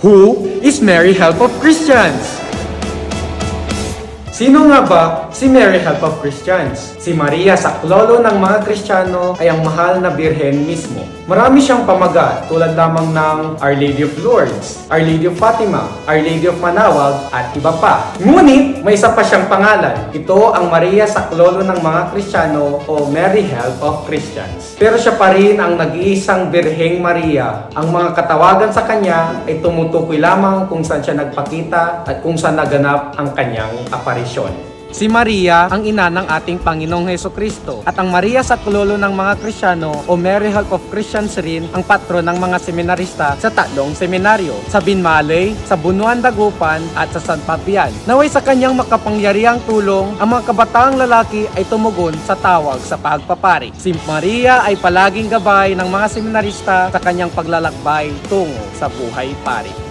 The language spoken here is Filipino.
Who is Mary Help of Christians? Sino nga ba si Mary Help of Christians? Si Maria Saklolo ng mga Kristiyano ay ang mahal na birhen mismo. Marami siyang pamagat tulad lamang ng Our Lady of Lourdes, Our Lady of Fatima, Our Lady of Manawag at iba pa. Ngunit may isa pa siyang pangalan. Ito ang Maria Saklolo ng mga Kristiyano o Mary Help of Christians. Pero siya pa rin ang nag-iisang Birheng Maria. Ang mga katawagan sa kanya ay tumutukoy lamang kung saan siya nagpakita at kung saan naganap ang kanyang aparisyon. Si Maria ang ina ng ating Panginoong Hesukristo at ang Maria Saklolo ng mga Kristiyano o Mary Help of Christians rin ang patron ng mga seminarista sa tatlong seminaryo, sa Binmaley, sa Bunuan Dagupan at sa San Fabian. Naway sa kanyang makapangyarihang tulong, ang mga kabataang lalaki ay tumugon sa tawag sa pagpapari. Si Maria ay palaging gabay ng mga seminarista sa kanyang paglalakbay tungo sa buhay pari.